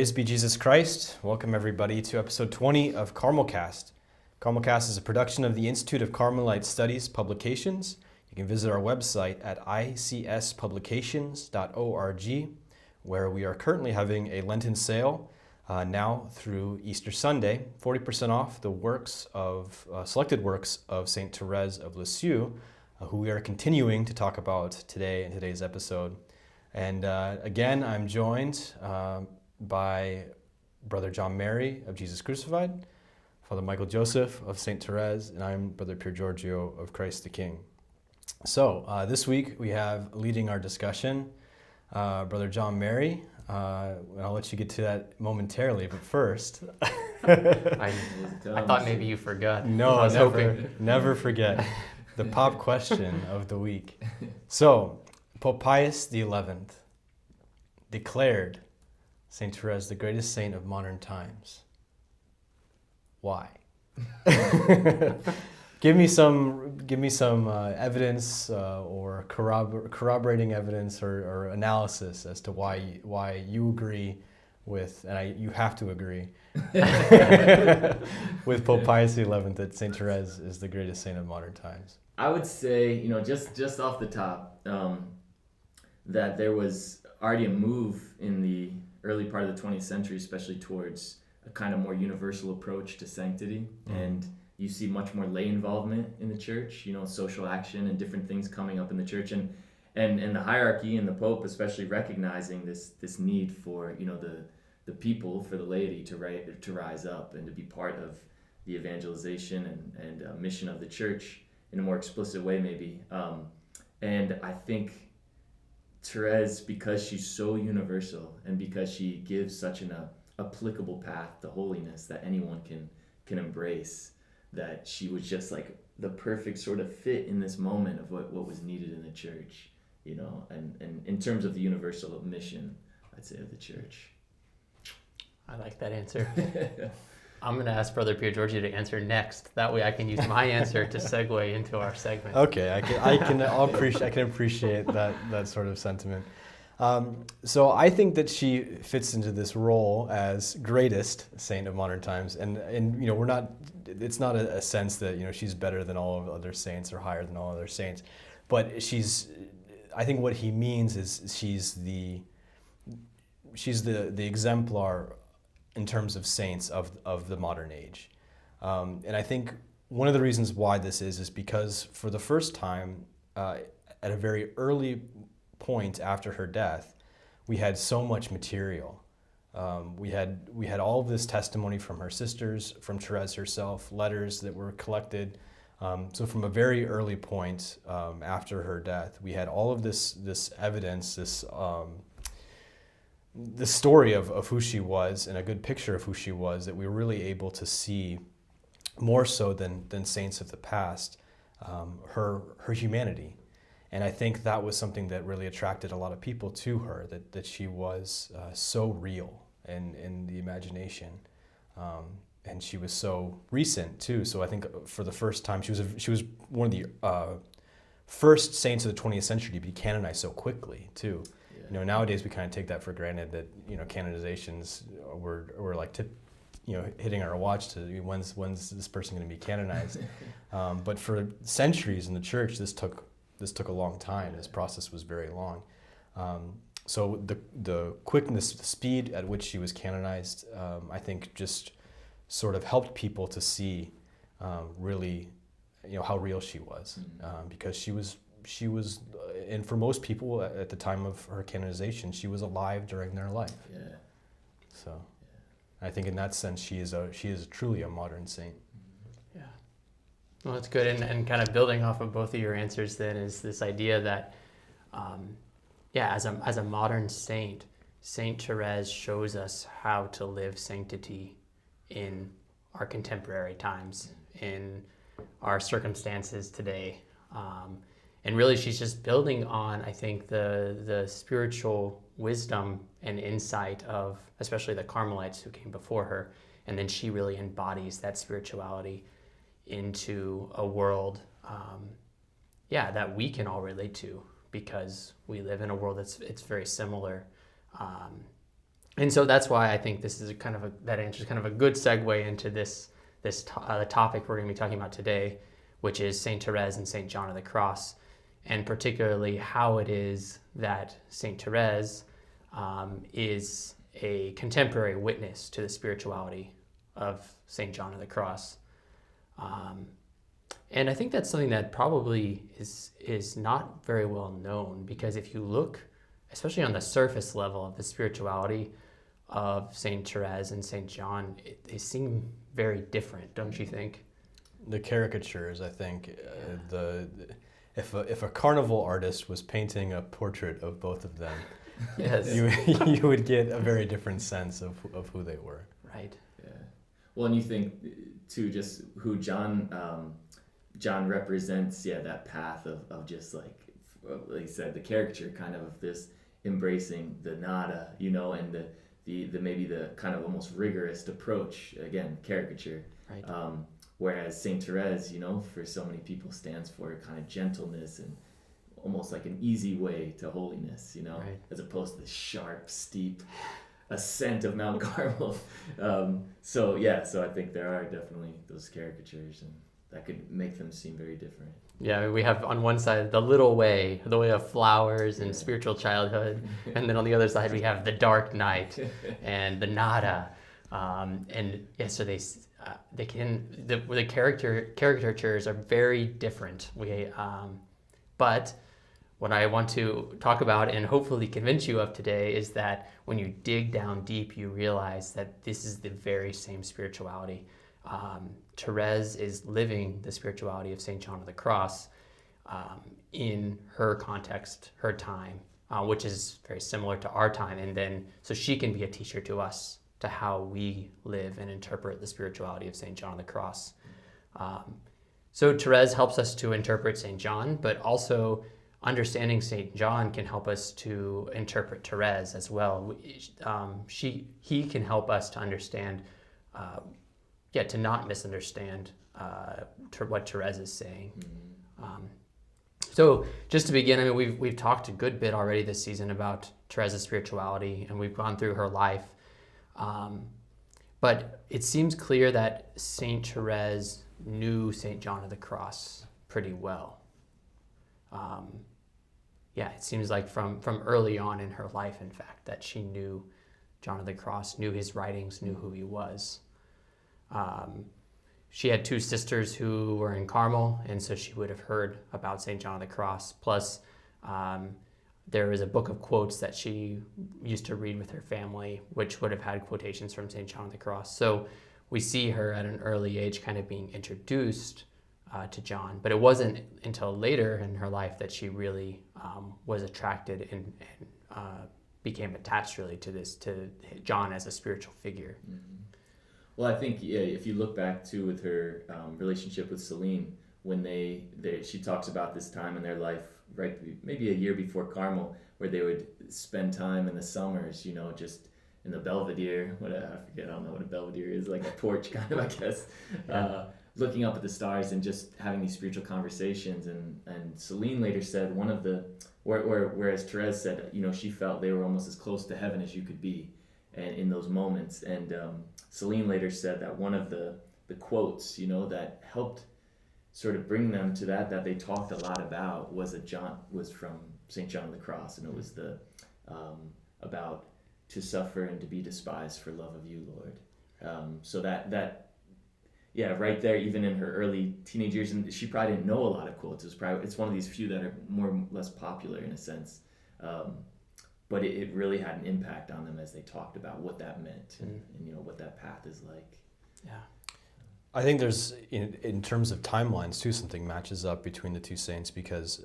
Praise be Jesus Christ. Welcome everybody to episode 20 of CarmelCast. CarmelCast is a production of the Institute of Carmelite Studies Publications. You can visit our website at icspublications.org, where we are currently having a Lenten sale now through Easter Sunday, 40% off the works of selected works of Saint Thérèse of Lisieux, who we are continuing to talk about today in today's episode. And again, I'm joined by Brother John Mary of Jesus Crucified, Father Michael Joseph of St. Therese, and I'm Brother Pier Giorgio of Christ the King. So this week we have leading our discussion, Brother John Mary. I'll let you get to that momentarily, but first... I thought maybe you forgot. No, never forget. The pop question of the week. So, Pope Pius XI declared Saint Therese the greatest saint of modern times. Why? Give me some evidence or corroborating evidence or analysis as to why you agree with, and you have to agree with Pope Pius XI that Saint Therese is the greatest saint of modern times. I would say, just off the top, that there was already a move in the early part of the 20th century, especially towards a kind of more universal approach to sanctity. Mm-hmm. And you see much more lay involvement in the church, social action and different things coming up in the church. And the hierarchy and the Pope especially recognizing this need for, the people, for the laity to rise up and to be part of the evangelization and mission of the church in a more explicit way, maybe. And I think Therese, because she's so universal and because she gives such an applicable path to holiness that anyone can embrace, that she was just like the perfect sort of fit in this moment of what was needed in the church, and in terms of the universal mission, I'd say, of the church. I like that answer. I'm going to ask Brother Pier Giorgio to answer next. That way I can use my answer to segue into our segment. Okay, I can appreciate that sort of sentiment. So I think that she fits into this role as greatest saint of modern times, and we're not. It's not a sense that she's better than all of the other saints or higher than all other saints, but she's. I think what he means is she's the exemplar in terms of saints of the modern age. And I think one of the reasons why this is because for the first time, at a very early point after her death, we had so much material. We had all of this testimony from her sisters, from Therese herself, letters that were collected. So from a very early point after her death, we had all of this evidence, the story of who she was and a good picture of who she was that we were really able to see more so than saints of the past, her humanity. And I think that was something that really attracted a lot of people to her, that she was so real in the imagination. And she was so recent too. So I think for the first time, she was one of the first saints of the 20th century to be canonized so quickly too. Nowadays we kind of take that for granted that canonizations were like hitting our watch to when's this person going to be canonized. But for centuries in the church, this took a long time. This process was very long. So the quickness, the speed at which she was canonized, I think just sort of helped people to see really how real she was, because she was, and for most people at the time of her canonization, she was alive during their life. Yeah. So, yeah. I think in that sense, she is truly a modern saint. Yeah. Well, that's good, and kind of building off of both of your answers, then, is this idea that, as a modern saint, Saint Therese shows us how to live sanctity in our contemporary times, in our circumstances today. And really, she's just building on, I think, the spiritual wisdom and insight of especially the Carmelites who came before her. And then she really embodies that spirituality into a world, that we can all relate to, because we live in a world it's very similar And so that's why I think this is that answer is kind of a good segue into the topic we're going to be talking about today, which is Saint Therese and Saint John of the Cross, and particularly how it is that Saint Therese is a contemporary witness to the spirituality of Saint John of the Cross. And I think that's something that probably is not very well known, because if you look, especially on the surface level of the spirituality of Saint Therese and Saint John, they seem very different, don't you think? The caricatures, I think, if a carnival artist was painting a portrait of both of them, Yes. you would get a very different sense of who they were. Right. Yeah. Well, and you think too, just who John represents, that path of just like you said, the caricature kind of this embracing the nada, and the maybe the kind of almost rigorous approach, again, caricature. Right. Whereas Saint Therese, for so many people stands for kind of gentleness and almost like an easy way to holiness, Right. as opposed to the sharp, steep ascent of Mount Carmel. So I think there are definitely those caricatures, and that could make them seem very different. Yeah, we have on one side the little way, the way of flowers and spiritual childhood, and then on the other side we have the dark night and the nada, so the caricatures are very different. But what I want to talk about and hopefully convince you of today is that when you dig down deep, you realize that this is the very same spirituality. Therese is living the spirituality of St. John of the Cross in her context, her time, which is very similar to our time. And then, so she can be a teacher to us to how we live and interpret the spirituality of St. John of the Cross. So Therese helps us to interpret St. John, but also understanding St. John can help us to interpret Therese as well. He can help us to understand, to not misunderstand what Therese is saying. So just to begin, we've talked a good bit already this season about Therese's spirituality, and we've gone through her life. But it seems clear that Saint Therese knew St. John of the Cross pretty well. It seems like from early on in her life, in fact, that she knew John of the Cross, knew his writings, knew who he was. She had two sisters who were in Carmel, and so she would have heard about St. John of the Cross. Plus, there is a book of quotes that she used to read with her family, which would have had quotations from St. John of the Cross. So we see her at an early age kind of being introduced to John, but it wasn't until later in her life that she really was attracted and became attached really to John as a spiritual figure. Mm-hmm. Well, I think if you look back too with her relationship with Celine, when she talks about this time in their life, right, maybe a year before Carmel, where they would spend time in the summers, just in the Belvedere. I don't know what a Belvedere is, like a porch kind of, I guess. Yeah. Looking up at the stars and just having these spiritual conversations. And Celine later said whereas Therese said, she felt they were almost as close to heaven as you could be, and in those moments. And Celine later said that one of the quotes, that helped sort of bring them to that they talked a lot about was from St. John of the Cross, and it was the about to suffer and to be despised for love of you, Lord. So that right there, even in her early teenage years, and she probably didn't know a lot of quotes. It's one of these few that are more or less popular in a sense, but it really had an impact on them as they talked about what that meant and what that path is like. Yeah. I think there's, in terms of timelines too, something matches up between the two saints, because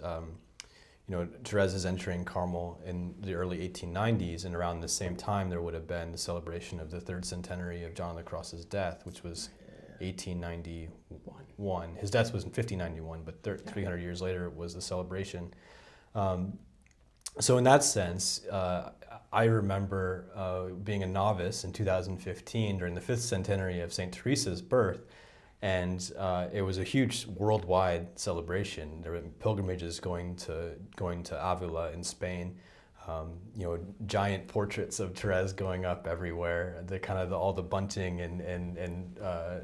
Therese is entering Carmel in the early 1890s, and around the same time there would have been the celebration of the third centenary of John of the Cross's death, which was 1891. His death was in 1591, but 300 years later was the celebration. So in that sense, I remember being a novice in 2015 during the 5th centenary of St. Teresa's birth, and it was a huge worldwide celebration. There were pilgrimages going to Avila in Spain. giant portraits of Thérèse going up everywhere, the kind of all the bunting and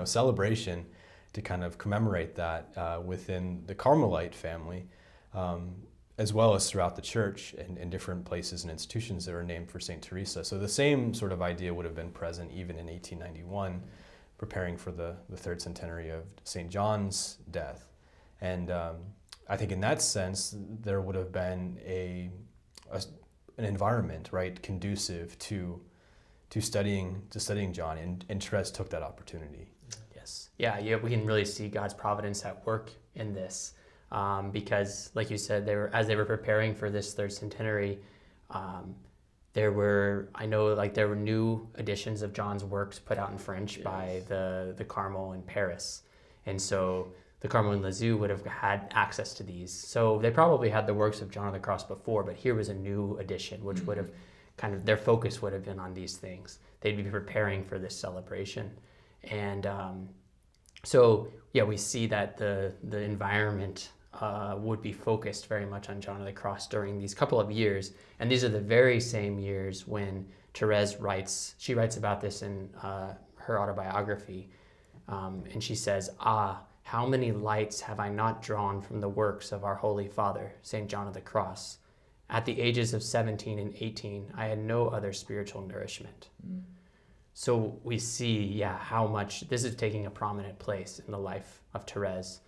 celebration to kind of commemorate that within the Carmelite family, as well as throughout the church and in different places and institutions that are named for St. Teresa. So the same sort of idea would have been present even in 1891, preparing for the third centenary of St. John's death. And I think in that sense, there would have been an environment, right, conducive to studying John, and Thérèse took that opportunity. Yes. Yeah, we can really see God's providence at work in this, because, like you said, as they were preparing for this third centenary, there were new editions of John's works put out in French by the Carmel in Paris, and so the Carmel in Lisieux would have had access to these. So they probably had the works of John of the Cross before, but here was a new edition, which would have their focus would have been on these things. They'd be preparing for this celebration. And we see that the environment would be focused very much on John of the Cross during these couple of years. And these are the very same years when Thérèse writes about this in her autobiography. And she says, how many lights have I not drawn from the works of our Holy Father, St. John of the Cross? At the ages of 17 and 18, I had no other spiritual nourishment. So we see, how much this is taking a prominent place in the life of Thérèse,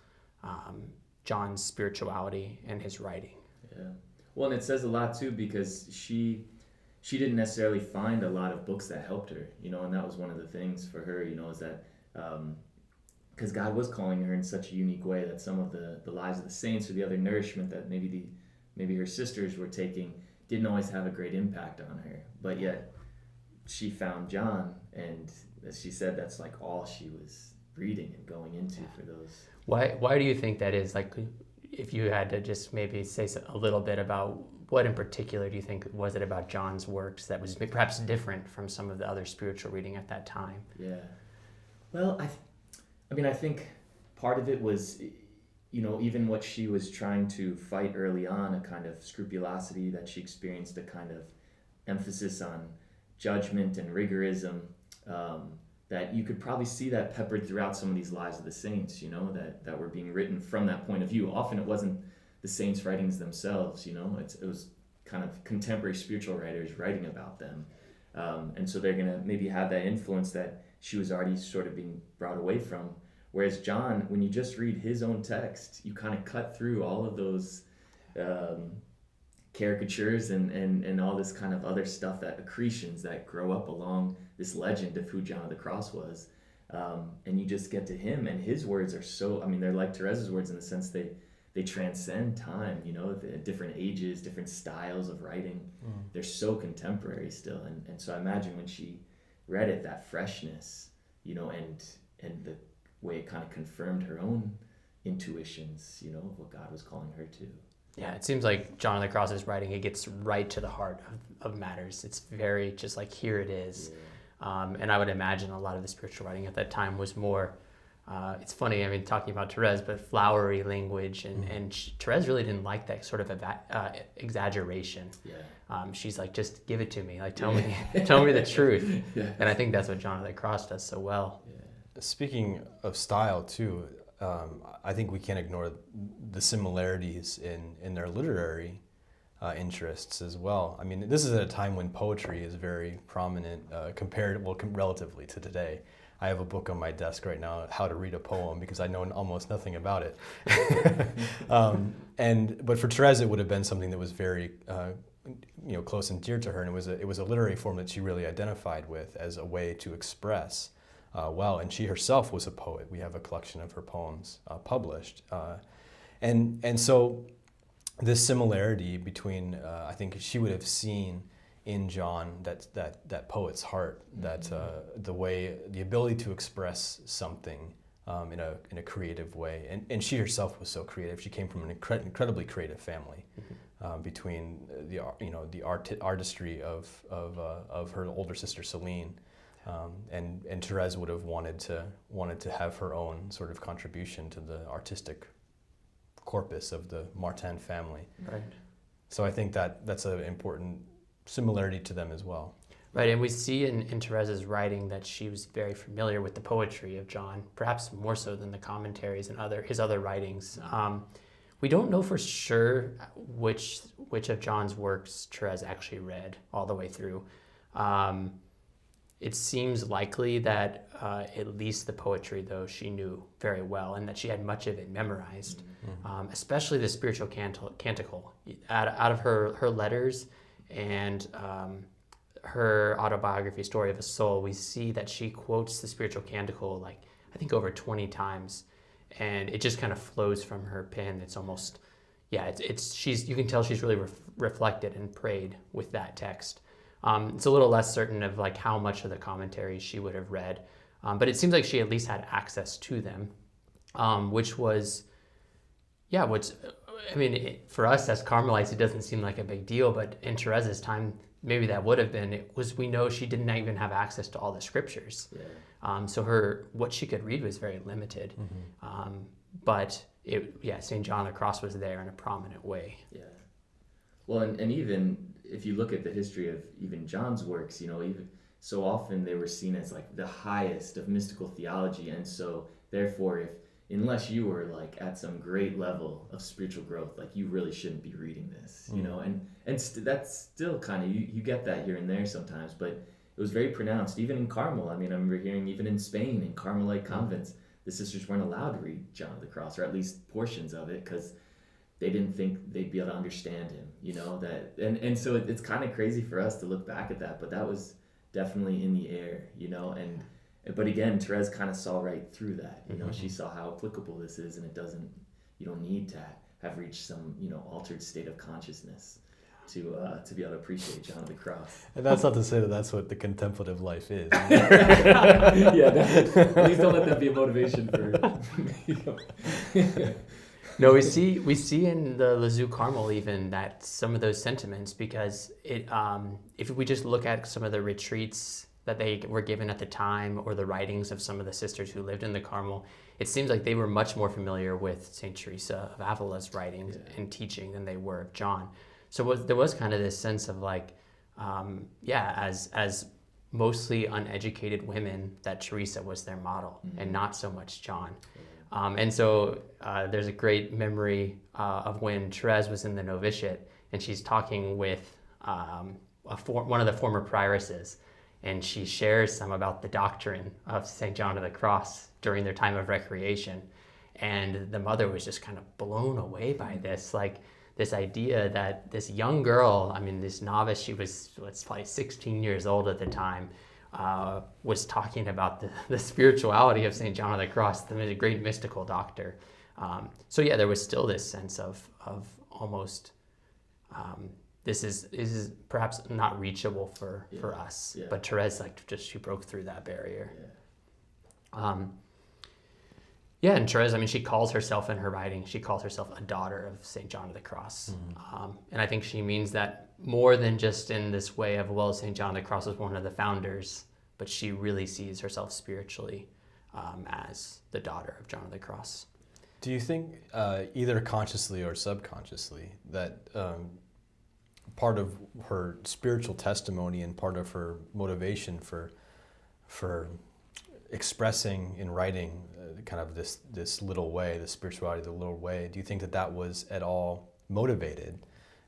John's spirituality and his writing. Yeah. Well, and it says a lot too, because she didn't necessarily find a lot of books that helped her, and that was one of the things for her, is that because God was calling her in such a unique way that some of the lives of the saints or the other nourishment that maybe her sisters were taking didn't always have a great impact on her. But yet she found John, and as she said, that's like all she was reading and going into for those. Why do you think that is? Like, if you had to just maybe say a little bit about what in particular do you think was it about John's works that was perhaps different from some of the other spiritual reading at that time? Yeah. Well, I think part of it was, even what she was trying to fight early on, a kind of scrupulosity that she experienced, a kind of emphasis on judgment and rigorism, that you could probably see that peppered throughout some of these lives of the saints, that were being written from that point of view. Often it wasn't the saints' writings themselves, it was kind of contemporary spiritual writers writing about them. And so they're going to maybe have that influence that she was already sort of being brought away from. Whereas John, when you just read his own text, you kind of cut through all of those caricatures and all this kind of other stuff, that accretions that grow up along this legend of who John of the Cross was. And you just get to him, and his words are so, they're like Therese's words in the sense they transcend time, the different ages, different styles of writing. They're so contemporary still. And so I imagine when she read it, that freshness, and the way it kind of confirmed her own intuitions, of what God was calling her to. Yeah, it seems like John of the Cross's writing, it gets right to the heart of matters. It's very just like, here it is. Yeah. And I would imagine a lot of the spiritual writing at that time was more, it's funny, talking about Thérèse, but flowery language, and Thérèse really didn't like that sort of exaggeration. Yeah. She's like, just give it to me, like tell me the truth. Yeah. And I think that's what John of the Cross does so well. Yeah. Speaking of style too, I think we can't ignore the similarities in their literary interests as well. This is at a time when poetry is very prominent, relatively to today. I have a book on my desk right now, How to Read a Poem, because I know almost nothing about it. But for Thérèse, it would have been something that was very close and dear to her, and it was a literary form that she really identified with as a way to express well. And she herself was a poet. We have a collection of her poems published, and so this similarity between I think she would have seen in John that poet's heart, that the ability to express something in a creative way, and she herself was so creative. She came from an incredibly creative family, between the artistry of her older sister Celine, and Thérèse would have wanted to have her own sort of contribution to the artistic corpus of the Martin family. Right. So I think that's an important similarity to them as well. Right, and we see in Thérèse's writing that she was very familiar with the poetry of John, perhaps more so than the commentaries and his other writings. We don't know for sure which of John's works Thérèse actually read all the way through. It seems likely that at least the poetry, though, she knew very well, and that she had much of it memorized, especially the spiritual canticle. Out of her letters and her autobiography, Story of a Soul, we see that she quotes the spiritual canticle like I think over 20 times, and it just kind of flows from her pen. It's almost, you can tell she's really reflected and prayed with that text. It's a little less certain of like how much of the commentaries she would have read, but it seems like she at least had access to them, which was, for us as Carmelites, it doesn't seem like a big deal, but in Thérèse's time, maybe that would have been. We know she didn't even have access to all the scriptures. Yeah. So what she could read was very limited. But St. John of the Cross was there in a prominent way. Yeah. Well, and even if you look at the history of even John's works, even so often they were seen as like the highest of mystical theology, and so therefore unless you were like at some great level of spiritual growth, like you really shouldn't be reading this, that's still kind of, you get that here and there sometimes, but it was very pronounced even in Carmel. I remember hearing even in Spain, in Carmelite convents, the sisters weren't allowed to read John of the Cross, or at least portions of it, because they didn't think they'd be able to understand him, and so it's kind of crazy for us to look back at that, but that was definitely in the air, but again, Thérèse kind of saw right through that. She saw how applicable this is, and you don't need to have reached some, altered state of consciousness to be able to appreciate John of the Cross. And that's not to say that that's what the contemplative life is. At least don't let that be a motivation for. No, we see in the Lisieux Carmel even that some of those sentiments, because if we just look at some of the retreats that they were given at the time, or the writings of some of the sisters who lived in the Carmel, it seems like they were much more familiar with St. Teresa of Avila's writings and teaching than they were of John. So there was kind of this sense of like, as mostly uneducated women, that Teresa was their model, and not so much John. And so there's a great memory of when Thérèse was in the novitiate, and she's talking with one of the former prioresses, and she shares some about the doctrine of St. John of the Cross during their time of recreation. And the mother was just kind of blown away by this, like this idea that this young girl, this novice, she was probably 16 years old at the time, was talking about the spirituality of St. John of the Cross, the great mystical doctor. There was still this sense of almost, this is perhaps not reachable for us, but Thérèse she broke through that barrier. And Thérèse, she calls herself in her writing, she calls herself a daughter of St. John of the Cross. And I think she means that more than just in this way of, St. John of the Cross was one of the founders, but she really sees herself spiritually as the daughter of John of the Cross. Do you think, either consciously or subconsciously, that part of her spiritual testimony and part of her motivation for expressing in writing kind of this little way, the spirituality of the little way, do you think that was at all motivated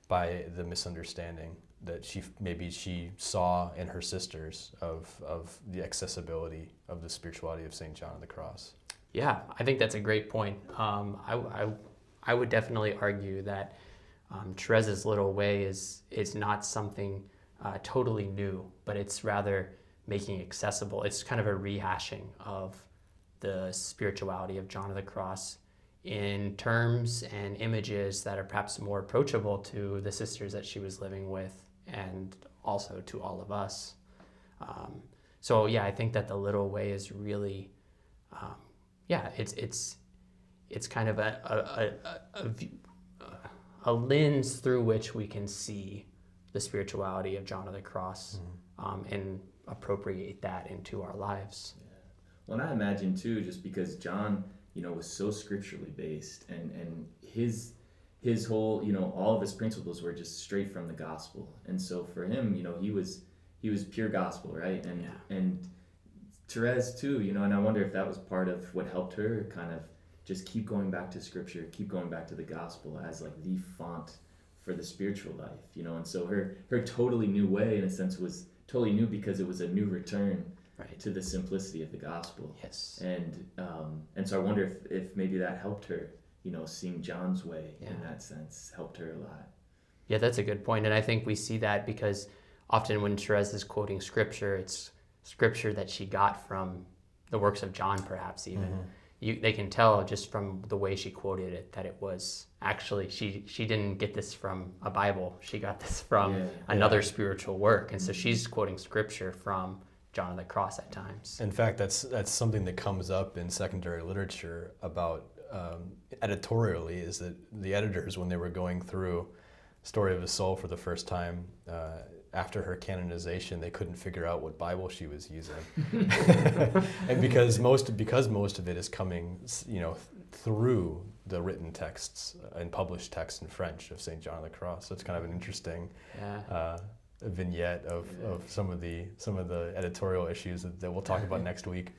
by the misunderstanding that she saw in her sisters of the accessibility of the spirituality of St. John of the Cross? Yeah, I think that's a great point. I would definitely argue that Thérèse's little way is not something totally new, but it's rather making accessible. It's kind of a rehashing of the spirituality of John of the Cross in terms and images that are perhaps more approachable to the sisters that she was living with, and also to all of us. I think that the little way is really, it's kind of a lens through which we can see the spirituality of John of the Cross, and appropriate that into our lives. Yeah. Well, and I imagine too, just because John, was so scripturally based, and his his whole, all of his principles were just straight from the gospel. And so for him, he was pure gospel, right? And Thérèse too, and I wonder if that was part of what helped her kind of just keep going back to scripture, keep going back to the gospel as like the font for the spiritual life, and so her totally new way, in a sense, was totally new because it was a new return to the simplicity of the gospel. Yes. And so I wonder if maybe that helped her, seeing John's way in that sense helped her a lot. Yeah, that's a good point. And I think we see that because often when Thérèse is quoting scripture, it's scripture that she got from the works of John, perhaps even. They can tell just from the way she quoted it that it was actually, she didn't get this from a Bible. She got this from another spiritual work. And so she's quoting scripture from John of the Cross at times. In fact, that's something that comes up in secondary literature about editorially, is that the editors, when they were going through Story of a Soul for the first time, after her canonization, they couldn't figure out what Bible she was using, and because most of it is coming, through the written texts and published texts in French of Saint John of the Cross. So it's kind of an interesting vignette of some of the editorial issues that we'll talk about next week.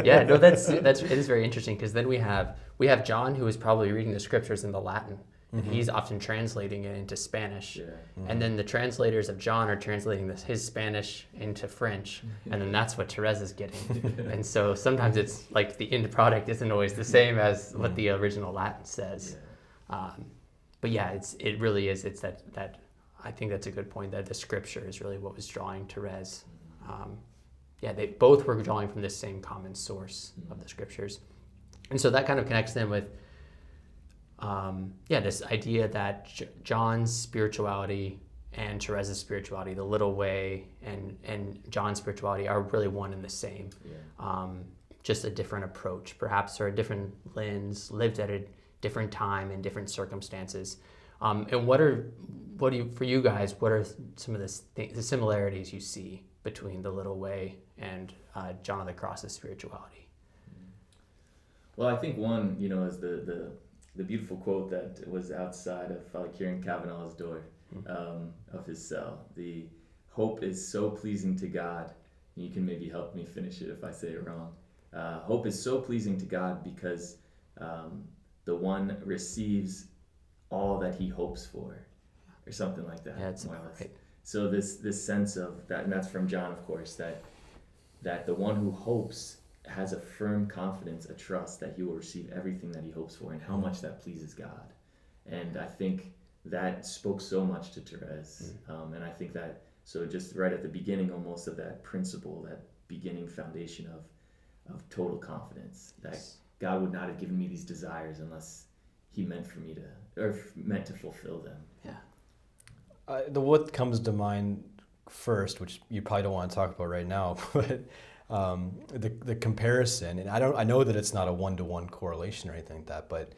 Yeah, no, it is very interesting, because then we have John, who is probably reading the scriptures in the Latin. And he's often translating it into Spanish. And then the translators of John are translating his Spanish into French, and then that's what Thérèse is getting. And so sometimes it's like the end product isn't always the same as what the original Latin says. But yeah, it really is. It's that I think that's a good point, that the scripture is really what was drawing Thérèse. They both were drawing from this same common source of the scriptures. And so that kind of connects them with this idea that John's spirituality and Thérèse's spirituality, the little way and John's spirituality, are really one and the same. Just a different approach, perhaps, or a different lens, lived at a different time and different circumstances. And for you guys, what are some of the similarities you see between the little way and John of the Cross's spirituality? Well, I think one, is the beautiful quote that was outside of Father Kieran Kavanaugh's door of his cell. The hope is so pleasing to God. And you can maybe help me finish it if I say it wrong. Hope is so pleasing to God because the one receives all that he hopes for, or something like that. Yeah, it's about right. So this sense of that, and that's from John, of course, that the one who hopes has a firm confidence, a trust that he will receive everything that he hopes for, and how much that pleases God. And I think that spoke so much to Thérèse. And I think that, so just right at the beginning almost of that principle, that beginning foundation of total confidence, that God would not have given me these desires unless he meant to fulfill them. What comes to mind first, which you probably don't want to talk about right now, but the comparison, and I know that it's not a one-to-one correlation or anything like that, but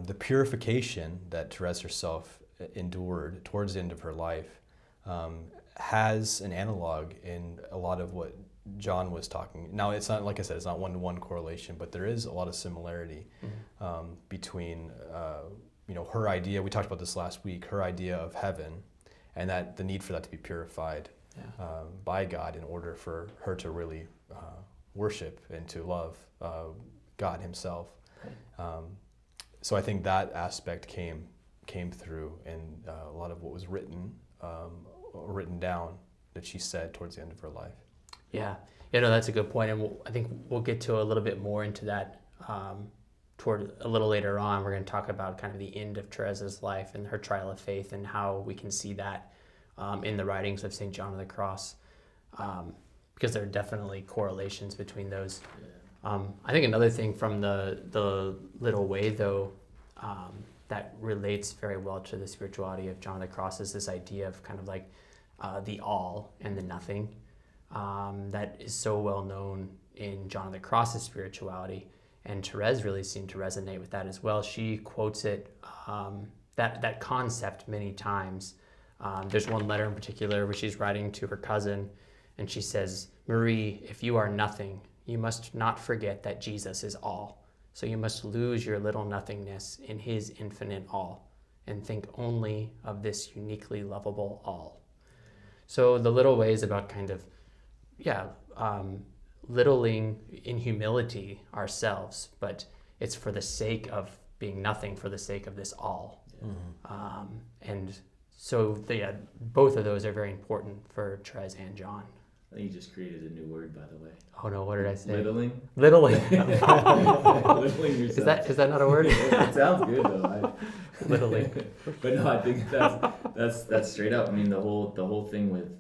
the purification that Thérèse herself endured towards the end of her life has an analog in a lot of what John was talking. Now, it's not, like I said, it's not one-to-one correlation, but there is a lot of similarity between her idea, we talked about this last week, her idea of heaven, and that the need for that to be purified by God in order for her to really worship and to love God himself. So I think that aspect came through in a lot of what was written down that she said towards the end of her life. That's a good point, and I think we'll get to a little bit more into that toward a little later on. We're going to talk about kind of the end of Thérèse's life and her trial of faith, and how we can see that in the writings of St. John of the Cross, because there are definitely correlations between those. I think another thing from the little way, though, that relates very well to the spirituality of John of the Cross is this idea of kind of like the all and the nothing that is so well known in John of the Cross's spirituality. And Thérèse really seemed to resonate with that as well. She quotes it, that concept many times. There's one letter in particular where she's writing to her cousin, and she says, "Marie, if you are nothing, you must not forget that Jesus is all. So you must lose your little nothingness in his infinite all. and think only of this uniquely lovable all. So the little way is about kind of, littling in humility ourselves, but it's for the sake of being nothing, for the sake of this all. And so both of those are very important for Therese and John. I think you just created a new word, by the way. Oh no, what did I say? Littling. Littling. Littling yourself. Is that not a word? It sounds good though. Littling. But no, I think that's straight up. I mean, the whole thing with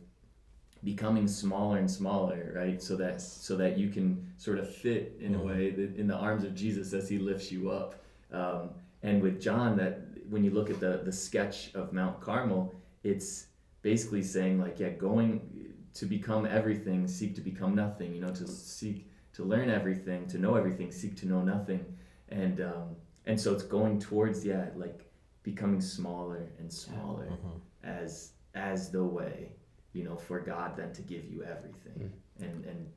becoming smaller and smaller, right? So that you can sort of fit in a way in the arms of Jesus as he lifts you up. And with John, that when you look at the sketch of Mount Carmel, it's basically saying like, going to become everything, seek to become nothing, to seek to learn everything, to know everything, seek to know nothing. And so it's going towards, like becoming smaller and smaller as the way, for God then to give you everything. And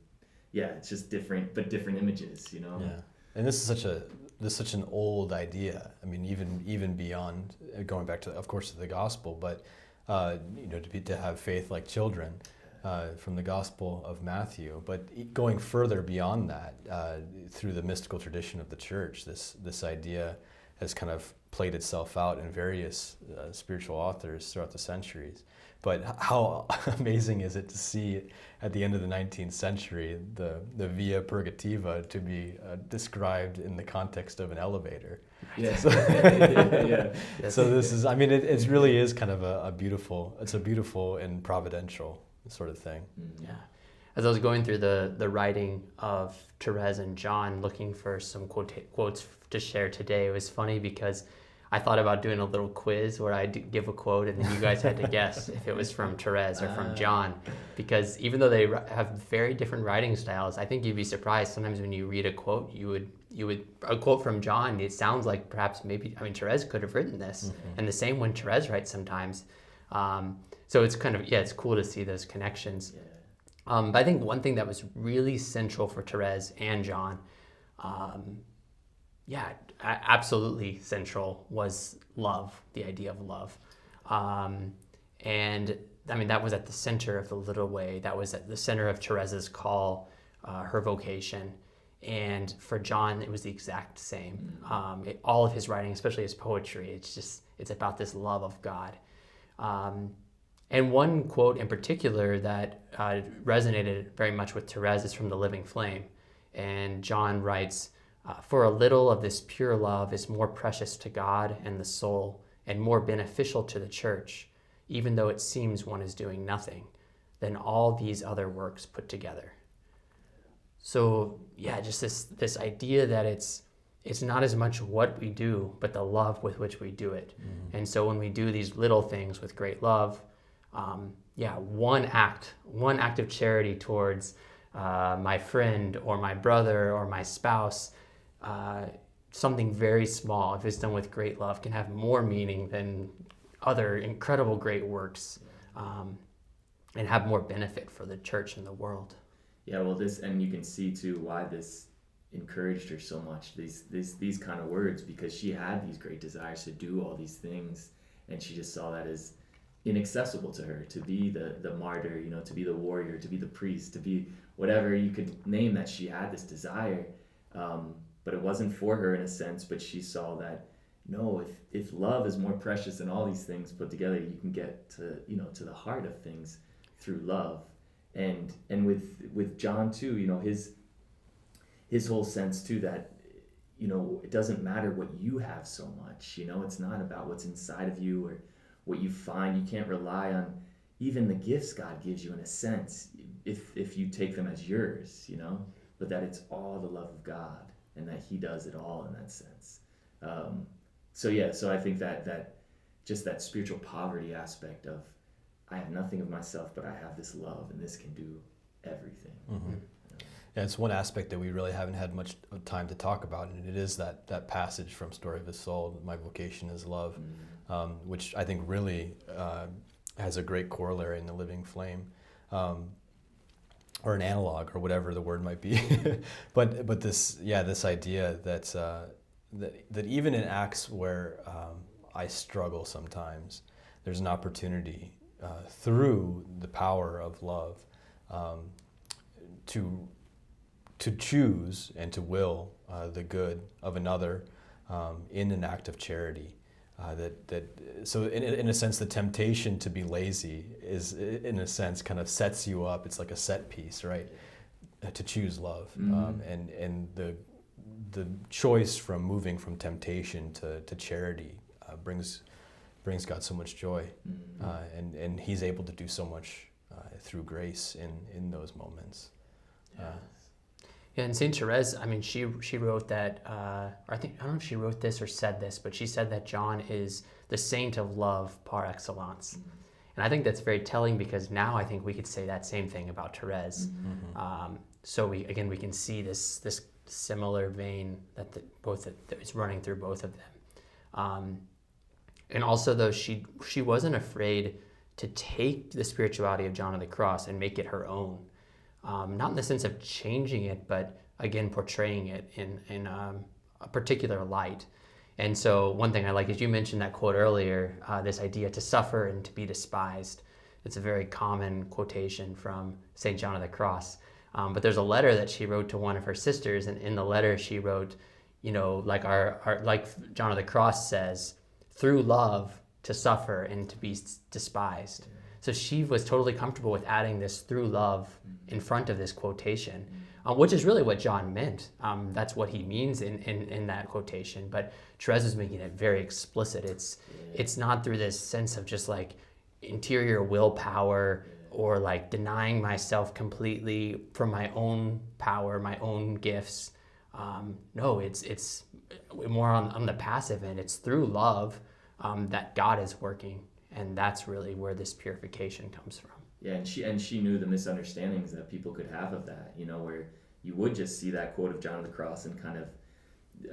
it's just different images, Yeah. And this is such an old idea. I mean, even beyond going back to, of course, to the gospel, but to have faith like children. From the Gospel of Matthew, but going further beyond that, through the mystical tradition of the church, this idea has kind of played itself out in various spiritual authors throughout the centuries. But how amazing is it to see at the end of the 19th century the via purgativa to be described in the context of an elevator. Yes. So this is, I mean, it really is kind of a beautiful and providential sort of thing. Yeah. As I was going through the writing of Therese and John, looking for some quotes to share today, it was funny because I thought about doing a little quiz where I'd give a quote and then you guys had to guess if it was from Therese or from John, because even though they have very different writing styles, I think you'd be surprised sometimes when you read a quote, you would a quote from John, it sounds like perhaps Therese could have written this, and the same when Therese writes sometimes. So it's kind of, it's cool to see those connections. But I think one thing that was really central for Therese and John, absolutely central, was love, the idea of love. And I mean, that was at the center of the little way. That was at the center of Therese's call, her vocation. And for John, it was the exact same. All of his writing, especially his poetry, it's about this love of God. And one quote in particular that resonated very much with Therese is from The Living Flame. And John writes, "For a little of this pure love is more precious to God and the soul and more beneficial to the church, even though it seems one is doing nothing, than all these other works put together." So just this idea that it's not as much what we do, but the love with which we do it. And so when we do these little things with great love, one act of charity towards my friend or my brother or my spouse, something very small, if it's done with great love, can have more meaning than other incredible great works, and have more benefit for the church and the world. Yeah, well, and you can see too why this encouraged her so much, these kind of words, because she had these great desires to do all these things, and she just saw that as inaccessible to her, to be the martyr, to be the warrior, to be the priest, to be whatever you could name that she had this desire, but it wasn't for her in a sense. But she saw that no, if love is more precious than all these things put together, you can get to the heart of things through love. And with John too, his whole sense too, that it doesn't matter what you have so much, it's not about what's inside of you or what you find. You can't rely on even the gifts God gives you in a sense, if you take them as yours, but that it's all the love of God and that he does it all in that sense. So I think that just that spiritual poverty aspect of, I have nothing of myself, but I have this love, and this can do everything. Yeah, it's one aspect that we really haven't had much time to talk about, and it is that passage from Story of His Soul, "My vocation is love," which I think really has a great corollary in The Living Flame, or an analog, or whatever the word might be. but this idea that even in acts where I struggle sometimes, there's an opportunity through the power of love to choose and to will the good of another in an act of charity. So in a sense, the temptation to be lazy is, in a sense, kind of sets you up. It's like a set piece, right? To choose love, and the choice from moving from temptation to charity brings God so much joy, and He's able to do so much through grace in those moments. Yeah, and Saint Therese, I mean, she wrote that, or I don't know if she wrote this or said this, but she said that John is the saint of love par excellence. And I think that's very telling, because now I think we could say that same thing about Therese. So we can see this similar vein that is running through both of them. And also, though, she wasn't afraid to take the spirituality of John of the Cross and make it her own. Not in the sense of changing it, but again, portraying it in a particular light. And so one thing I like is you mentioned that quote earlier, this idea to suffer and to be despised. It's a very common quotation from St. John of the Cross. But there's a letter that she wrote to one of her sisters, and in the letter she wrote, like like John of the Cross says, through love to suffer and to be despised. So she was totally comfortable with adding this through love in front of this quotation, which is really what John meant. That's what he means in that quotation. But Therese is making it very explicit. It's not through this sense of just like interior willpower or like denying myself completely from my own power, my own gifts. No, it's more on the passive end. It's through love that God is working. And that's really where this purification comes from. Yeah, and she knew the misunderstandings that people could have of that, where you would just see that quote of John of the Cross and kind of,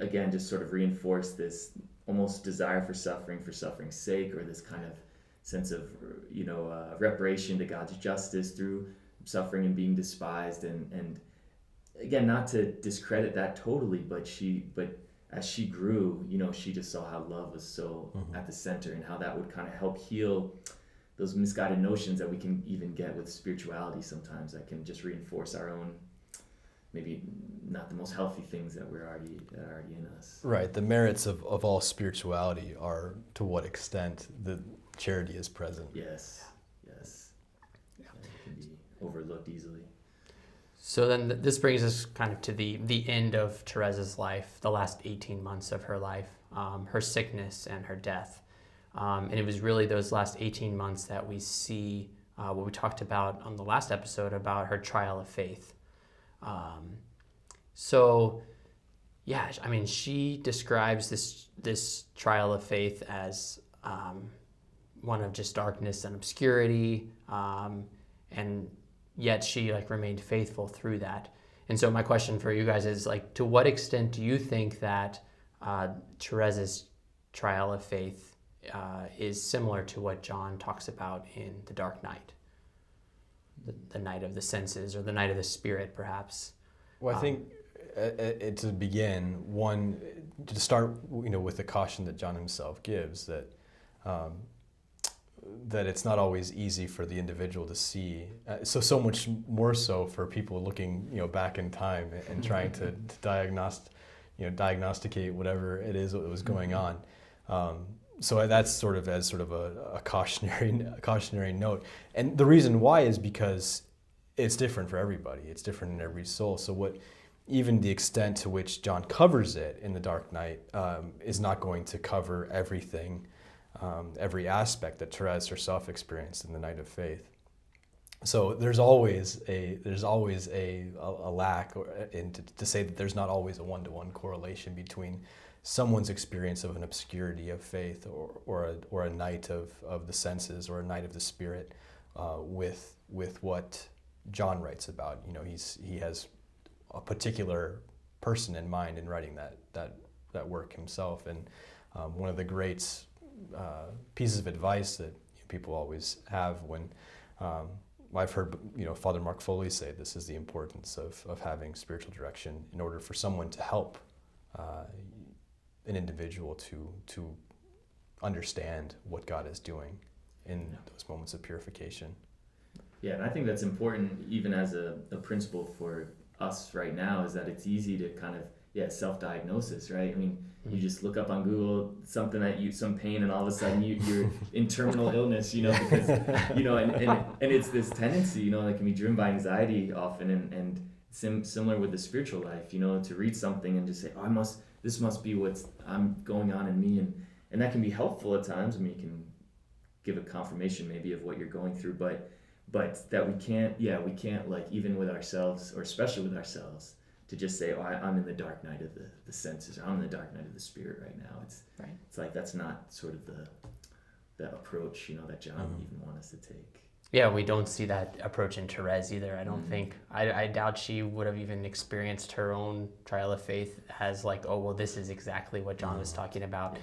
again, just sort of reinforce this almost desire for suffering's sake, or this kind of sense of, reparation to God's justice through suffering and being despised. And again, not to discredit that totally, but as she grew, she just saw how love was so at the center, and how that would kind of help heal those misguided notions that we can even get with spirituality sometimes, that can just reinforce our own, maybe not the most healthy things that are already in us. Right. The merits of all spirituality are to what extent the charity is present. Yes. Yeah. It can be overlooked easily. So then this brings us kind of to the end of Therese's life, the last 18 months of her life, her sickness and her death. And it was really those last 18 months that we see what we talked about on the last episode about her trial of faith. She describes this trial of faith as one of just darkness and obscurity, and yet she remained faithful through that. And so my question for you guys is to what extent do you think that Therese's trial of faith is similar to what John talks about in the dark night, the night of the senses, or the night of the spirit, perhaps? Well, I think to begin, to start, with the caution that John himself gives, that it's not always easy for the individual to see. So much more so for people looking, back in time and trying to diagnosticate whatever it is that was going on. So that's sort of a cautionary note. And the reason why is because it's different for everybody. It's different in every soul. So even the extent to which John covers it in the dark night is not going to cover everything. Every aspect that Therese herself experienced in the night of faith. So there's always a lack, to say that there's not always a one-to-one correlation between someone's experience of an obscurity of faith or a night of the senses or a night of the spirit with what John writes about. He has a particular person in mind in writing that work himself, and one of the great pieces of advice that people always have when I've heard Father Mark Foley say this is the importance of having spiritual direction in order for someone to help an individual to understand what God is doing in those moments of purification. Yeah, and I think that's important even as a principle for us right now, is that it's easy to kind of, self-diagnosis, right? I mean, you just look up on Google something some pain, and all of a sudden you're in terminal illness, because, and it's this tendency, that can be driven by anxiety often, and similar with the spiritual life, to read something and just say, oh, this must be what's going on in me, and that can be helpful at times. I mean, you can give a confirmation maybe of what you're going through, but that we can't like, even with ourselves, or especially with ourselves, to just say, oh, I'm in the dark night of the senses, or I'm in the dark night of the spirit right now. It's like, that's not sort of the approach, that John would even want us to take. Yeah, we don't see that approach in Thérèse either. I don't think, I doubt she would have even experienced her own trial of faith as like, oh, well, this is exactly what John was talking about.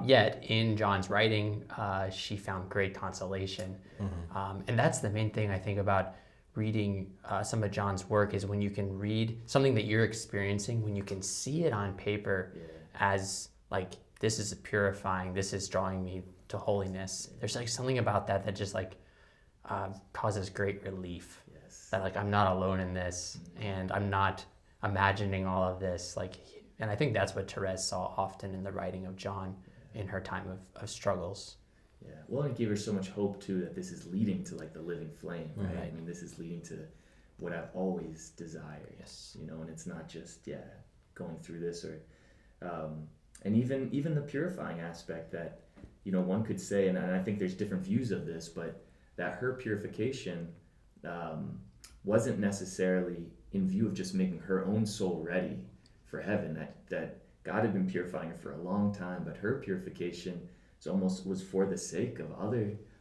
Yet in John's writing, she found great consolation. And that's the main thing I think about reading some of John's work, is when you can read something that you're experiencing, when you can see it on paper as like, this is purifying, this is drawing me to holiness. There's like something about that just like causes great relief. That like, I'm not alone in this, and I'm not imagining all of this. Like, and I think that's what Thérèse saw often in the writing of John in her time of struggles. Yeah, well, it gave her so much hope too, that this is leading to like the living flame, right? I mean, this is leading to what I've always desired. And it's not just going through this, or and even the purifying aspect that one could say, and I think there's different views of this, but that her purification wasn't necessarily in view of just making her own soul ready for heaven. That God had been purifying her for a long time, but her purification was for the sake of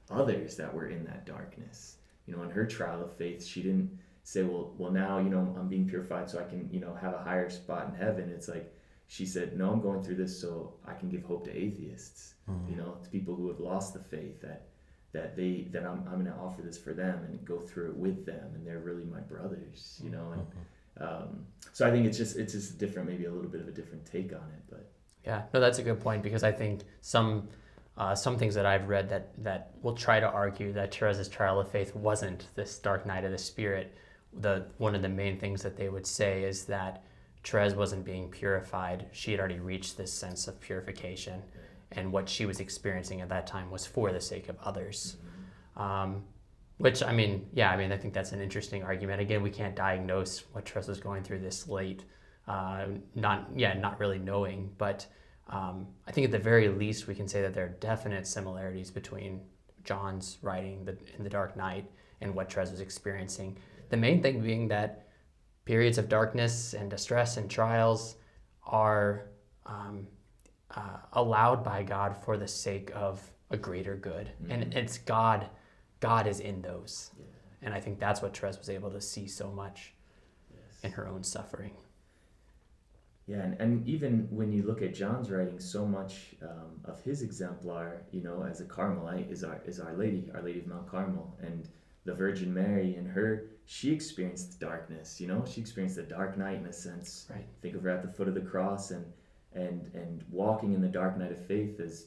others that were in that darkness. In her trial of faith, she didn't say, well now, I'm being purified so I can, have a higher spot in heaven. It's like, she said, no, I'm going through this so I can give hope to atheists, to people who have lost the faith, that I'm going to offer this for them and go through it with them, and they're really my brothers, and so I think it's just different, maybe a little bit of a different take on it. But yeah, no, that's a good point, because I think some things that I've read that will try to argue that Thérèse's trial of faith wasn't this dark night of the spirit. One of the main things that they would say is that Thérèse wasn't being purified. She had already reached this sense of purification, and what she was experiencing at that time was for the sake of others. Which, I think that's an interesting argument. Again, we can't diagnose what Thérèse was going through this late, not really knowing, but I think at the very least we can say that there are definite similarities between John's writing in the Dark Night and what Thérèse was experiencing. The main thing being that periods of darkness and distress and trials are allowed by God for the sake of a greater good. And it's God is in those. And I think that's what Thérèse was able to see so much in her own suffering. Yeah, and even when you look at John's writing, so much of his exemplar, as a Carmelite, is Our Lady of Mount Carmel, and the Virgin Mary. And she experienced darkness. She experienced the dark night in a sense. Right. Think of her at the foot of the cross and walking in the dark night of faith, as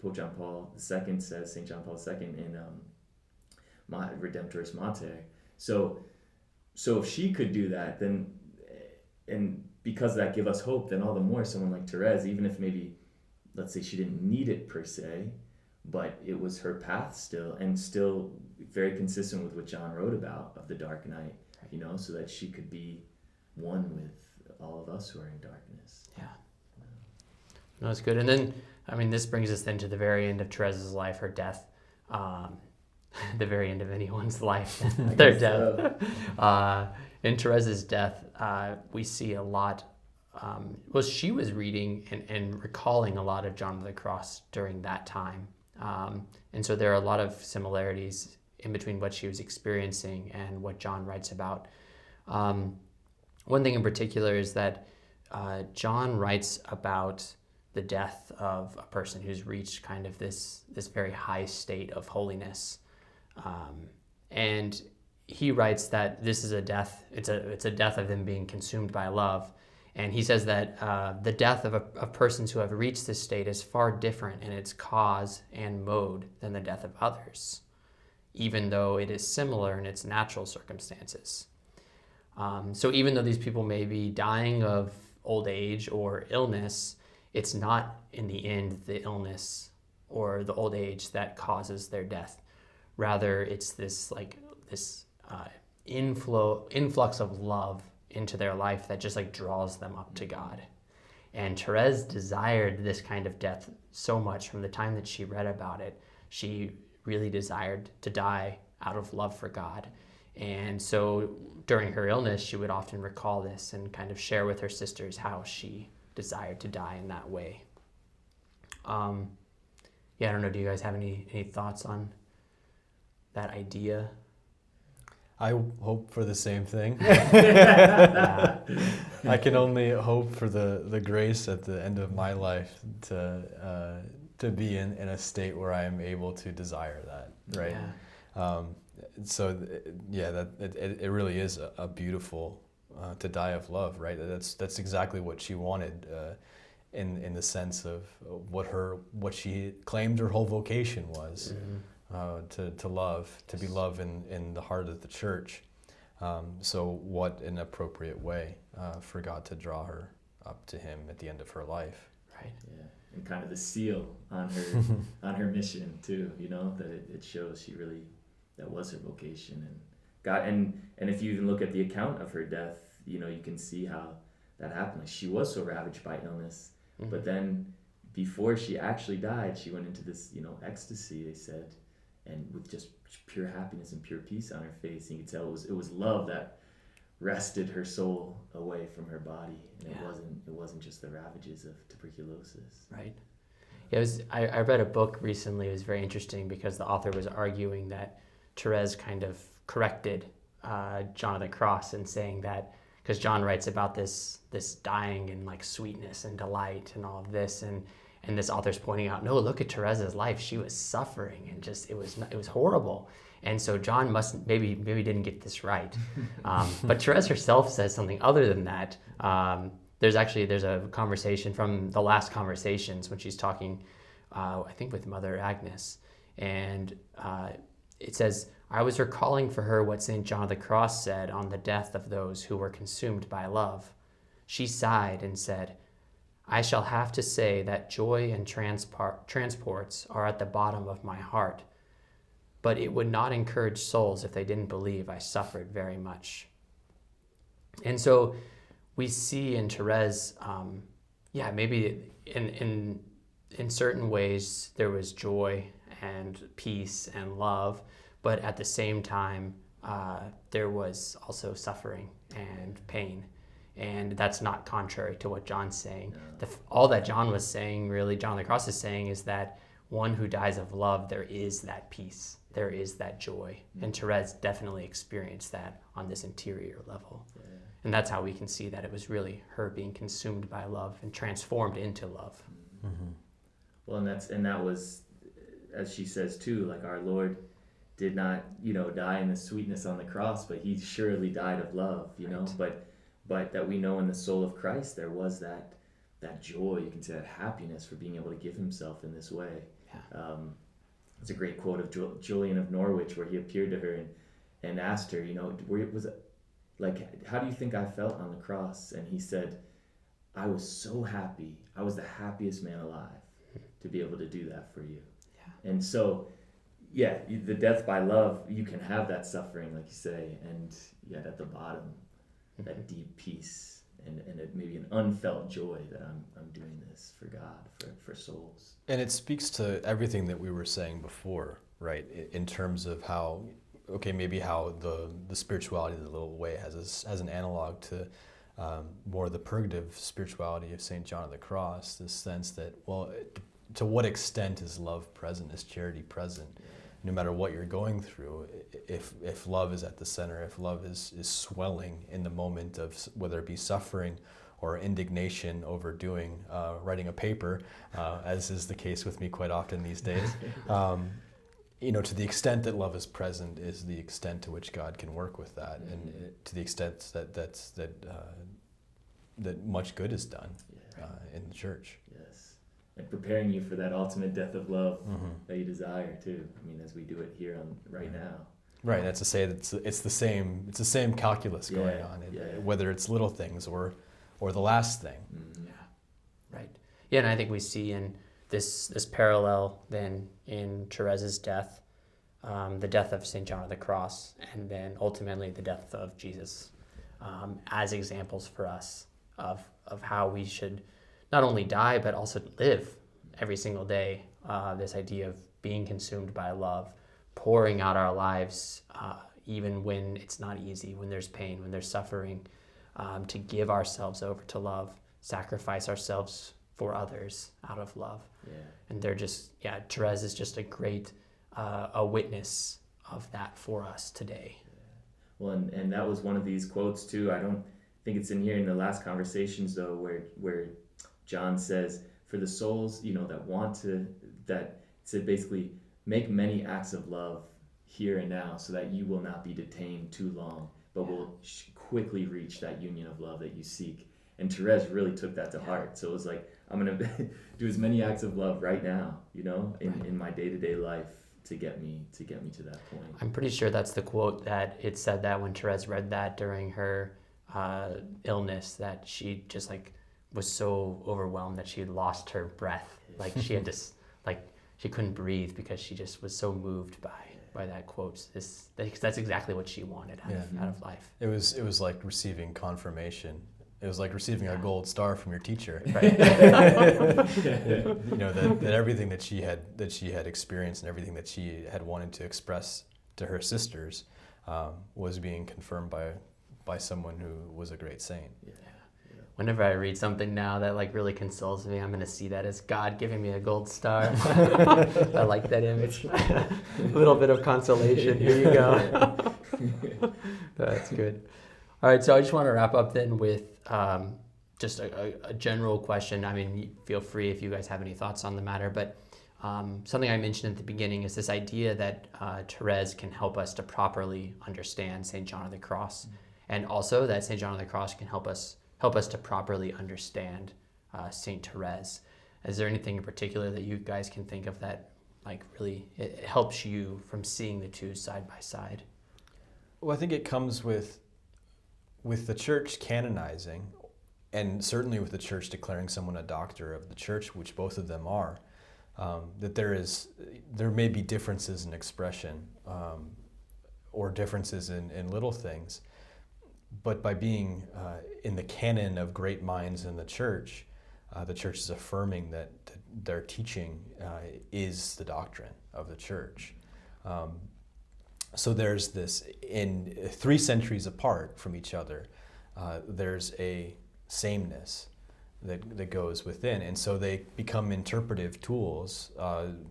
Pope John Paul II says, St. John Paul II in Redemptoris Mater. So if she could do that, then and because that give us hope, then all the more someone like Thérèse, even if maybe, let's say she didn't need it per se, but it was her path still, and still very consistent with what John wrote about of the dark night, so that she could be one with all of us who are in darkness. Yeah. No, that's good. And then, this brings us then to the very end of Thérèse's life, her death. The very end of anyone's life, their death. In Thérèse's death, we see a lot. She was reading and recalling a lot of John of the Cross during that time. And so there are a lot of similarities in between what she was experiencing and what John writes about. One thing in particular is that John writes about the death of a person who's reached kind of this very high state of holiness. And he writes that this is a death, it's a death of them being consumed by love. And he says that the death of persons who have reached this state is far different in its cause and mode than the death of others, even though it is similar in its natural circumstances. So even though these people may be dying of old age or illness, it's not in the end the illness or the old age that causes their death. Rather, it's this influx of love into their life that just like draws them up to God. And Thérèse desired this kind of death so much from the time that she read about it. She really desired to die out of love for God. And so during her illness, she would often recall this and kind of share with her sisters how she desired to die in that way. I don't know, do you guys have any thoughts on that idea? I hope for the same thing. Yeah. I can only hope for the grace at the end of my life to be in a state where I am able to desire that, right? Yeah. It really is a beautiful to die of love, right? That's exactly what she wanted, in the sense of what she claimed her whole vocation was. Mm-hmm. To love, to be loved in the heart of the church. So what an appropriate way for God to draw her up to him at the end of her life. Right. Yeah, and kind of the seal on her mission too, that it shows she really, that was her vocation. And God, and if you even look at the account of her death, you can see how that happened. Like, she was so ravaged by illness, Mm-hmm. but then before she actually died, she went into this, ecstasy, they said, and with just pure happiness and pure peace on her face. And you could tell it was love that wrested her soul away from her body, and it wasn't just the ravages of tuberculosis. Right. Yeah, I read a book recently. It was very interesting because the author was arguing that Thérèse kind of corrected John of the Cross in saying that, because John writes about this dying and like sweetness and delight and all of this, and this author's pointing out, no, look at Thérèse's life. She was suffering and just it was horrible. And so John maybe didn't get this right. But Thérèse herself says something other than that. There's a conversation from the last conversations when she's talking, I think with Mother Agnes, and it says, I was recalling for her what St. John of the Cross said on the death of those who were consumed by love. She sighed and said, I shall have to say that joy and transports are at the bottom of my heart, but it would not encourage souls if they didn't believe I suffered very much. And so we see in Thérèse, maybe in certain ways there was joy and peace and love, but at the same time there was also suffering and pain. And that's not contrary to what John's saying. No. All that John was saying, really, John of the Cross is saying, is that one who dies of love, there is that peace, there is that joy. Mm-hmm. And Thérèse definitely experienced that on this interior level. Yeah. And that's how we can see that it was really her being consumed by love and transformed into love. Mm-hmm. Well, and that was, as she says too, like our Lord did not, die in the sweetness on the cross, but he surely died of love, But that we know in the soul of Christ there was that joy, you can say that happiness for being able to give himself in this way. Yeah. It's a great quote of Julian of Norwich, where he appeared to her and asked her, how do you think I felt on the cross? And he said, I was so happy. I was the happiest man alive to be able to do that for you. Yeah. And so, the death by love, you can have that suffering, like you say, and yet at the bottom, that deep peace and maybe an unfelt joy that I'm doing this for God, for souls. And it speaks to everything that we were saying before, right? In terms of how the spirituality of the little way has an analog to more the purgative spirituality of St. John of the Cross, this sense that, to what extent is love present, is charity present? Yeah. No matter what you're going through, if love is at the center, if love is swelling in the moment of whether it be suffering or indignation over writing a paper, as is the case with me quite often these days, to the extent that love is present is the extent to which God can work with that, and to the extent that much good is done Yeah. in the church. Yes. And preparing you for that ultimate death of love Mm-hmm. that you desire too. I mean, as we do it here right now. Right. That's to say that it's the same calculus going Yeah, on, yeah. whether it's little things or the last thing. Mm-hmm. Right. Yeah, and I think we see in this parallel then in Therese's death, the death of St. John of the Cross, and then ultimately the death of Jesus, as examples for us of how we should not only die but also live every single day. This idea of being consumed by love, pouring out our lives even when it's not easy, when there's pain, when there's suffering, to give ourselves over to love, sacrifice ourselves for others out of love. Yeah. And they're just, Therese is just a great a witness of that for us today. Well, and that was one of these quotes too. I don't think it's in here in the last conversations though, where John says, for the souls, that want to basically make many acts of love here and now, so that you will not be detained too long, but will quickly reach that union of love that you seek. And Therese really took that to heart. So it was like, I'm gonna do as many acts of love right now, in my day-to-day life to get me to that point. I'm pretty sure that's the quote that it said that when Therese read that during her illness, that she just was so overwhelmed that she lost her breath. Like she had to, she couldn't breathe because she just was so moved by that quote. That's exactly what she wanted out of life. It was like receiving confirmation. It was like receiving a gold star from your teacher. Right. That everything that she had experienced and everything that she had wanted to express to her sisters was being confirmed by someone who was a great saint. Yeah. Whenever I read something now that really consoles me, I'm going to see that as God giving me a gold star. I like that image. A little bit of consolation. Here you go. That's good. All right, so I just want to wrap up then with just a general question. I mean, feel free if you guys have any thoughts on the matter, but something I mentioned at the beginning is this idea that Therese can help us to properly understand St. John of the Cross, and also that St. John of the Cross can help us to properly understand St. Therese. Is there anything in particular that you guys can think of that really it helps you from seeing the two side by side? Well, I think it comes with the church canonizing, and certainly with the church declaring someone a doctor of the church, which both of them are, that there may be differences in expression or differences in little things, but by being in the canon of great minds in the church is affirming that their teaching is the doctrine of the church. So there's this, in 3 centuries apart from each other, there's a sameness that goes within, and so they become interpretive tools.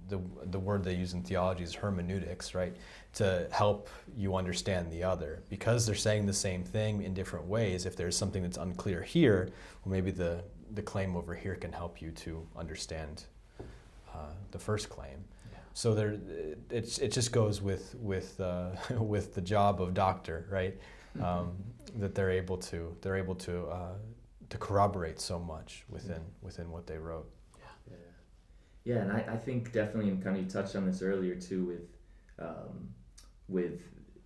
The word they use in theology is hermeneutics, right? To help you understand the other, because they're saying the same thing in different ways. If there's something that's unclear here, well, maybe the claim over here can help you to understand the first claim. So it just goes with the job of doctor, right? That they're able to corroborate so much within what they wrote. Yeah, and I think definitely, and kind of you touched on this earlier too, with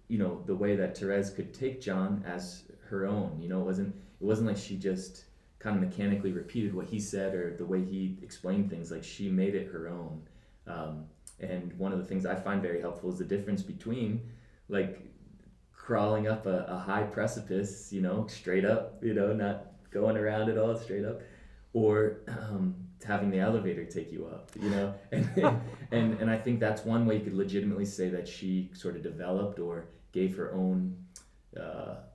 the way that Therese could take John as her own. It wasn't like she just kind of mechanically repeated what he said or the way he explained things. Like, she made it her own. And one of the things I find very helpful is the difference between crawling up a high precipice, straight up, not going around at all, straight up, or having the elevator take you up, and I think that's one way you could legitimately say that she sort of developed or gave her own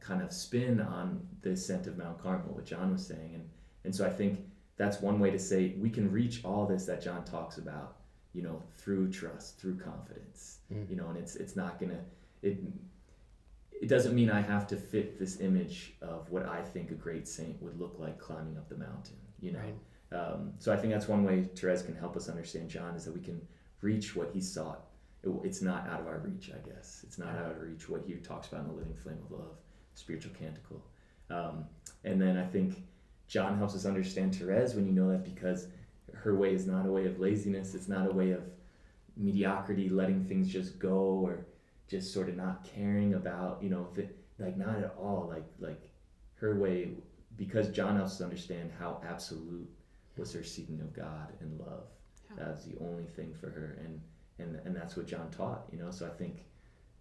kind of spin on the ascent of Mount Carmel, what John was saying, and so I think that's one way to say we can reach all this that John talks about, through trust, through confidence, and it's not gonna, it doesn't mean I have to fit this image of what I think a great saint would look like climbing up the mountain, Right. So I think that's one way Therese can help us understand John, is that we can reach what he sought. It's not out of our reach, I guess. It's not out of our reach what he talks about in the Living Flame of Love, spiritual canticle. And then I think John helps us understand Thérèse when you know that, because her way is not a way of laziness. It's not a way of mediocrity, letting things just go, or just sort of not caring about, like, not at all. Like her way, because John helps us understand how absolute was her seeking of God and love. Yeah. That was the only thing for her, and that's what John taught, So I think,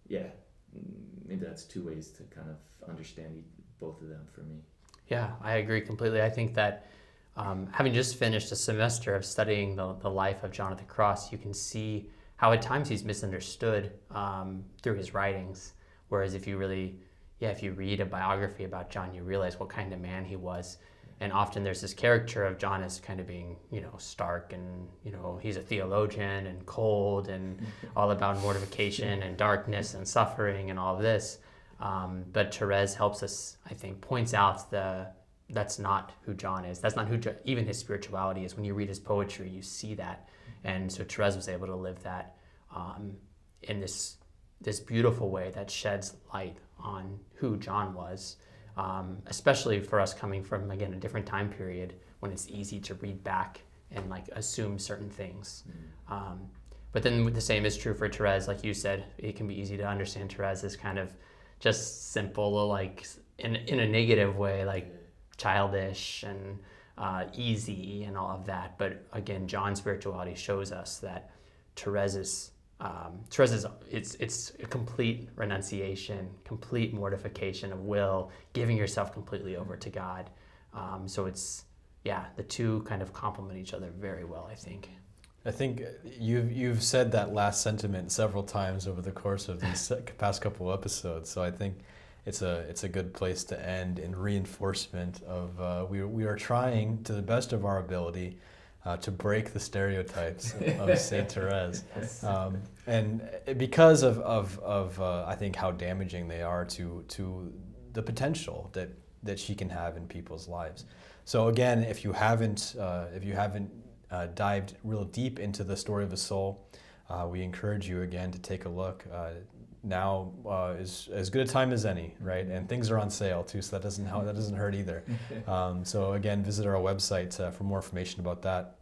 maybe that's two ways to kind of understand both of them for me. Yeah, I agree completely. I think that having just finished a semester of studying the life of John at the cross, you can see how at times he's misunderstood through his writings. Whereas if you read a biography about John, you realize what kind of man he was. And often there's this caricature of John as kind of being, stark, and, he's a theologian and cold and all about mortification and darkness and suffering and all of this. But Thérèse helps us, I think, points out that's not who John is. That's not who even his spirituality is. When you read his poetry, you see that. And so Thérèse was able to live that in this beautiful way that sheds light on who John was. Especially for us coming from, again, a different time period when it's easy to read back and like assume certain things. But then the same is true for Thérèse. Like you said, it can be easy to understand Thérèse as kind of just simple, like in a negative way, like childish and easy and all of that. But again, John's spirituality shows us that Thérèse is it's a complete renunciation, complete mortification of will, giving yourself completely over to God. So it's, the two kind of complement each other very well, I think. I think you've said that last sentiment several times over the course of these past couple episodes. So I think it's a good place to end in reinforcement of we are trying to the best of our ability to break the stereotypes of Saint Thérèse, and because of I think how damaging they are to the potential that she can have in people's lives. So again, if you haven't dived real deep into the story of a soul, we encourage you again to take a look. Now is as good a time as any, right? And things are on sale too, so that doesn't hurt either. So again, visit our website for more information about that.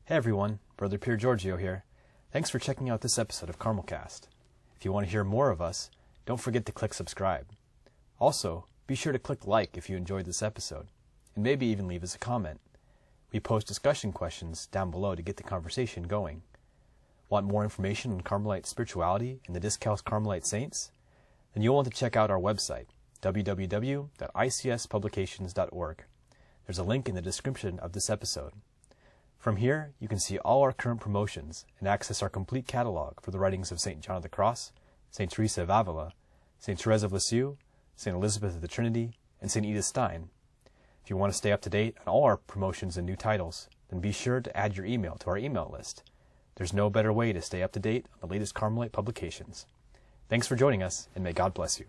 Hey everyone, Brother Pier Giorgio here. Thanks for checking out this episode of CarmelCast. If you want to hear more of us, don't forget to click subscribe. Also, be sure to click like if you enjoyed this episode, and maybe even leave us a comment. We post discussion questions down below to get the conversation going. Want more information on Carmelite spirituality and the Discalced Carmelite saints? Then you'll want to check out our website, www.icspublications.org. There's a link in the description of this episode. From here, you can see all our current promotions and access our complete catalog for the writings of St. John of the Cross, St. Teresa of Avila, St. Thérèse of Lisieux, St. Elizabeth of the Trinity, and St. Edith Stein. If you want to stay up to date on all our promotions and new titles, then be sure to add your email to our email list. There's no better way to stay up to date on the latest Carmelite publications. Thanks for joining us, and may God bless you.